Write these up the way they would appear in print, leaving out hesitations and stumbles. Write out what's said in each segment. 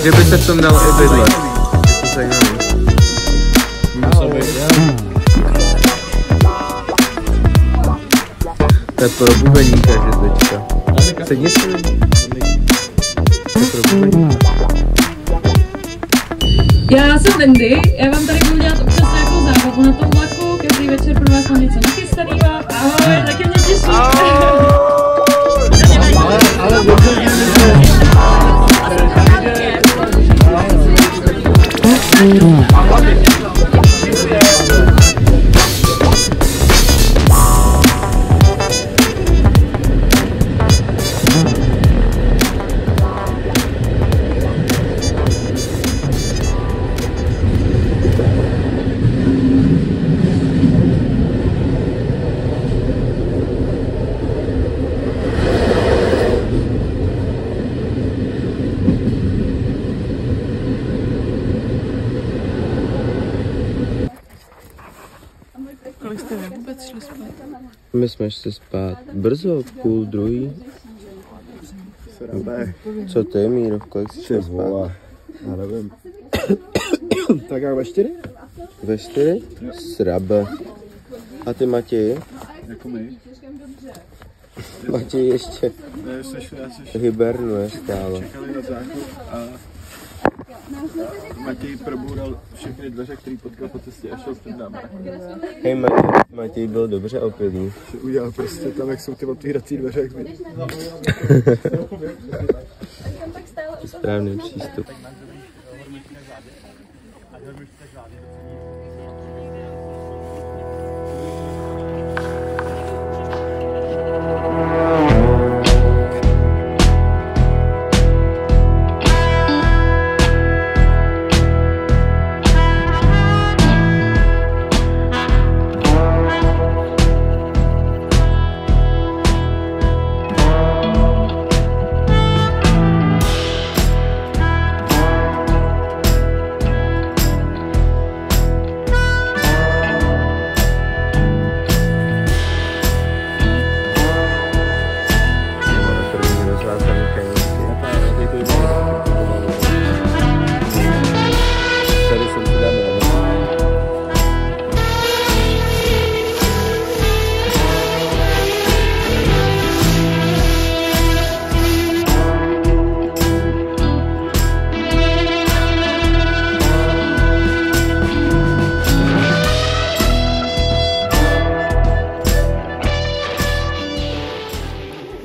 Že by se v tom dalo i bydlet. Je to zajímavé. To je pro bubeníka, že teďka. Sedni si. To je pro bubeníka. Já jsem Wendy, já vám tady budu dělat občas nějakou zábavu na tom vlaku, každý večer pro vás mám něco nachystanýho. Ahoj, taky mě těší. Kolik jste vy vůbec šli spát? My jsme šli spát brzo, 1:30. Co ty, Míro, kolik jsi šel spát? Já nevím. Tak jak ve 4? Ve 4? Srabe. A ty, Matěj? Jako my. Matěj ještě hibernuje stále. Čekali na záchod a Matěj proboural všechny dveře, který potkal po cestě a šel s tím dám. Hej, Matěj byl dobře opilý. Udělal prostě tam, jak jsou ty otvírací dveře, jak vidíš. Správný přístup.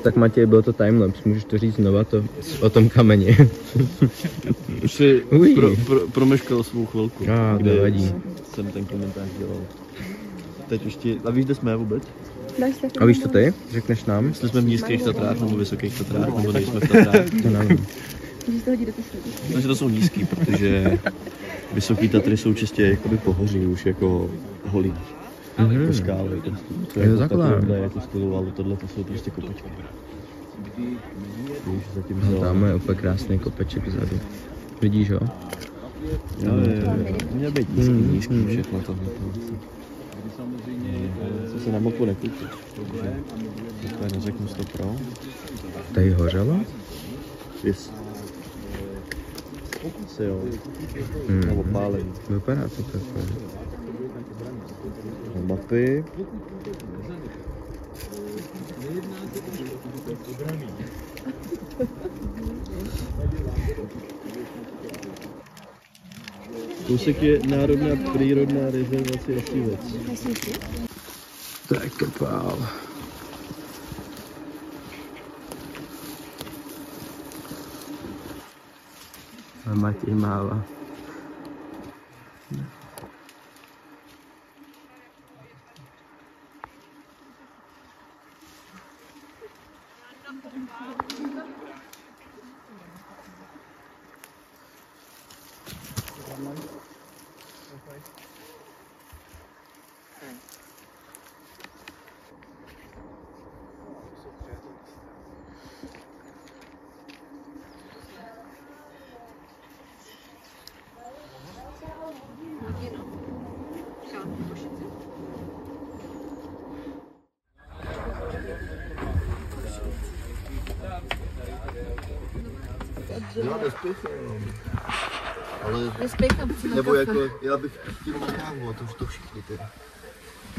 Tak Matěj, byl to timelapse, můžeš to říct znova o tom kameni. Už si promeškal svou chvilku, kde jsem ten komentář dělal. Teď už ti... A víš, kde jsme vůbec? A víš to ty? Řekneš nám? Jestli jsme v nízkých Tatrách nebo vysokých Tatrách, nebo nejsme v Tatrách. To nevím. Takže to jsou nízký, protože vysoký Tatry jsou čistě jakoby pohoří, už jako holí. Jako skály. To je takhle. Jako stylu, ale tohle to jsou prostě kopečky. Tam je úplně krásný kopeček vzadu. Vidíš ho? Jo, měl být nízký všechno tohle. Co se na mopu nekoupí. To je neřeknu 100 pro. Tady hořelo? Yes. Se jo. Nebo pálení. Vypadá to takové. Mapy. Kousek je národná přírodná rezervace Jasivec. To je kopál. A Matěj máva. Já nespěchám. Ale... Nespěchám, nebo jako, já bych chtěl na kávu, a to už to všichni ty.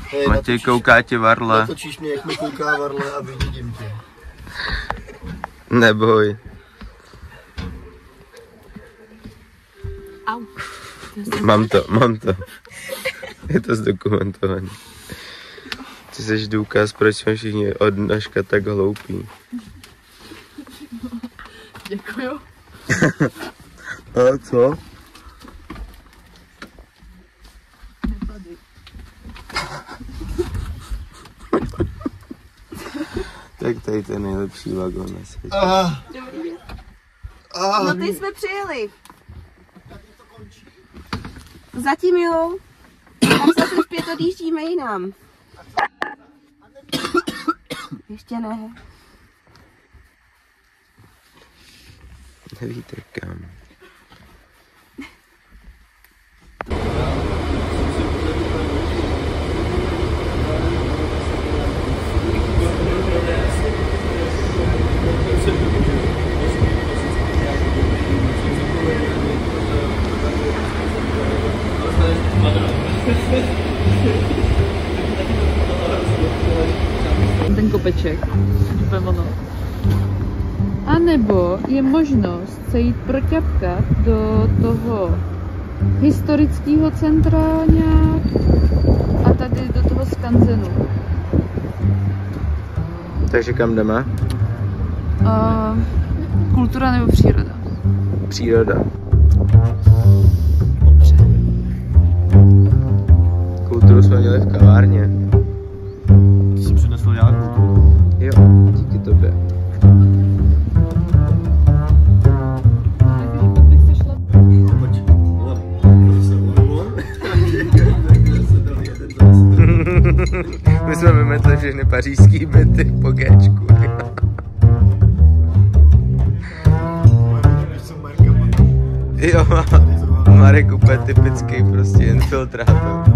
Hej, Matěj, kouká tě Varle. Natočíš mě, jak mi kouká Varle a vyvidím tě. Neboj. Au. Mám to. Je to zdokumentované. Ty jsi důkaz, proč jsme všichni od dneška tak hloupí. Děkuju. A co? Tak tady to je nejlepší vagon na světě. No teď jsme přijeli. Zatím jo. Tam se zpět odjíždíme jinam. Ještě ne. Nevíte kam. Ten kopeček, úplně ono. A nebo je možnost se jít proťapkat do toho historického centra nějak a tady do toho skanzenu. Takže kam jdeme? Kultura nebo příroda? Příroda. Kulturu jsme měli v kavárně. Ty jsi přinesl já kulturu. Jo, díky tobě. My jsme vymetli všechny pařížský byty po Gčku. Jo, Marek úplně typický prostě infiltrátor.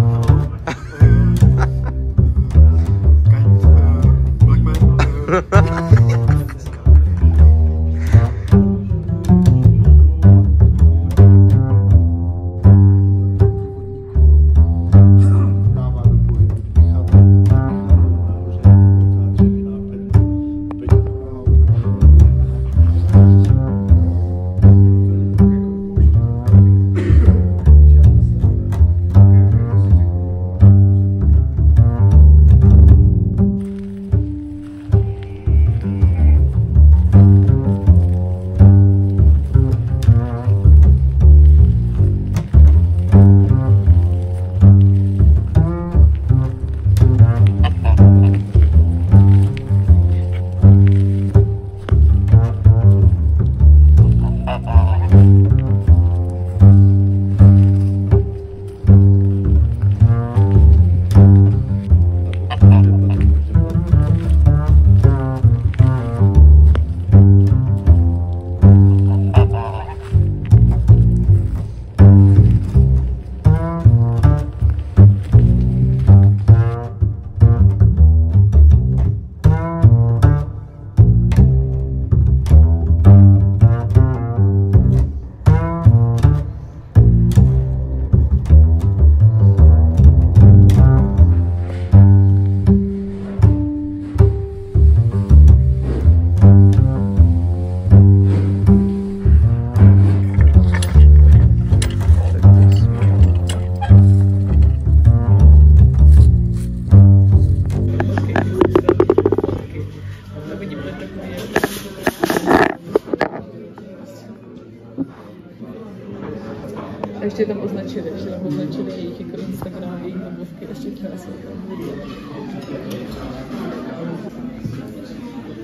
Ještě tam označili jejich jako Instagram, jejich webovky, ještě krásně.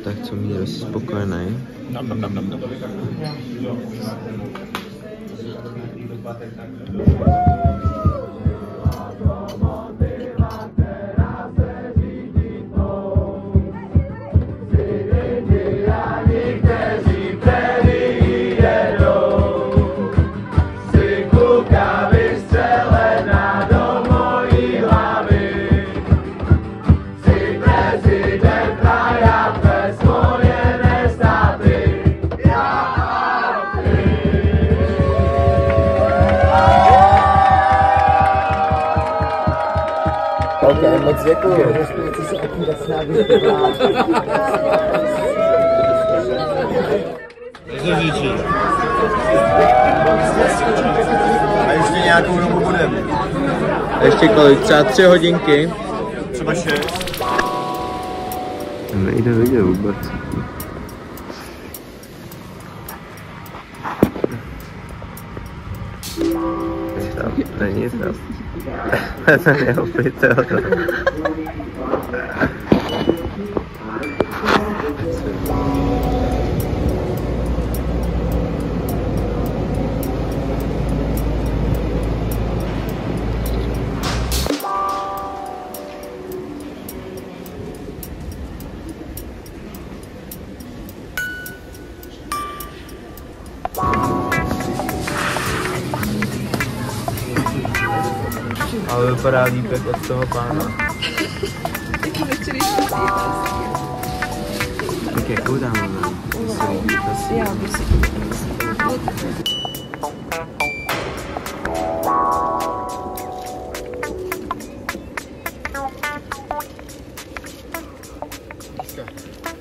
Tak co, Míro, jsi spokojený? Nam. Ok, moc děkuji. A ještě nějakou dobu budeme. Ještě kolik? Třeba 3 hodinky? Třeba 6. Nejde vidět vůbec. Není to. To je opitel. Ale vypadá líp jak od toho pána. Tak jakou dáme? Já bych si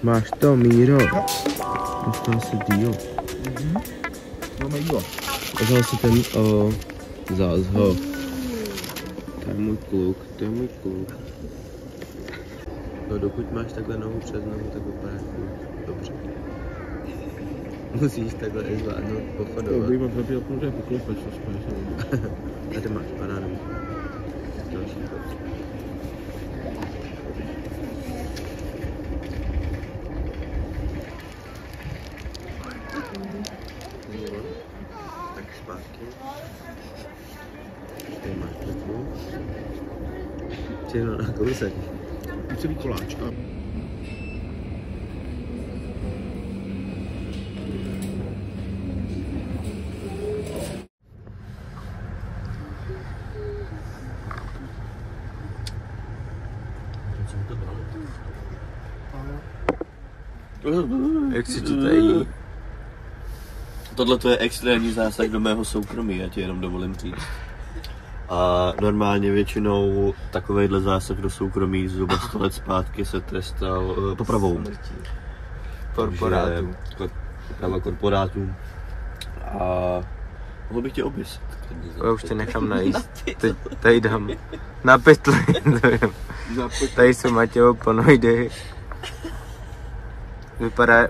Máš to, Míro. Dostal si díl. Máme jídlo. Vzal si ten, zás ho. To je můj kluk, to je můj kluk. No dokud máš takhle nohu přes nohu, tak vypadáš dobře. Musíš takhle i zvládnout pochodovat. Bych mám zapěl, protože poklepač to spáš. A ty máš banánu. Další bod. Tak zpátky. Tady máš pětku. Všechno na kousek. Celý koláč. Jak si to tady? Tohle to je extrémní zásah do mého soukromí, já ti jenom dovolím říct. A normálně většinou takovejhle zásah do soukromí zhruba 100 let zpátky se trestal popravou. Korporátů. Poprava korporátů. A mohl bych tě oběsit. Já už tě nechám najíst. Teď tady dám na pytli. Tady jsou Matějo ponoidy.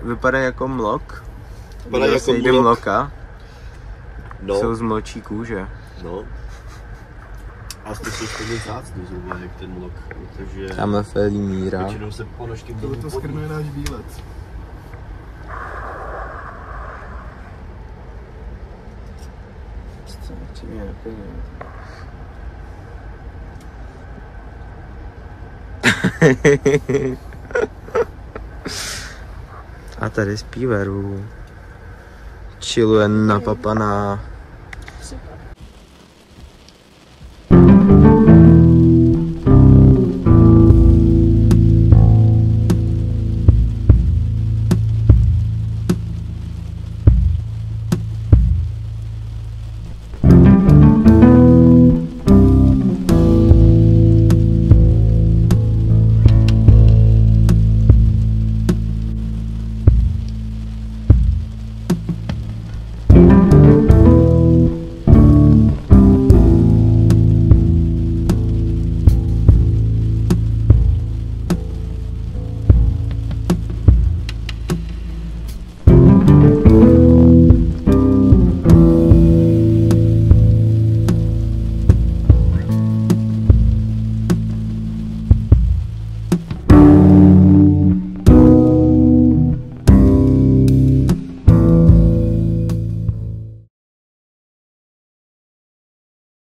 Vypadá jako mlok. Vypadá jako mlok. Mloka. No. Jsou z mlčí kůže. No. A jste si ještě vzácný zhruba, jak ten mlok, protože Tamhle Feli Míra. většinou se ponožky budou To skrnuje náš výlet. A tady zpívaru chilluje na papaná.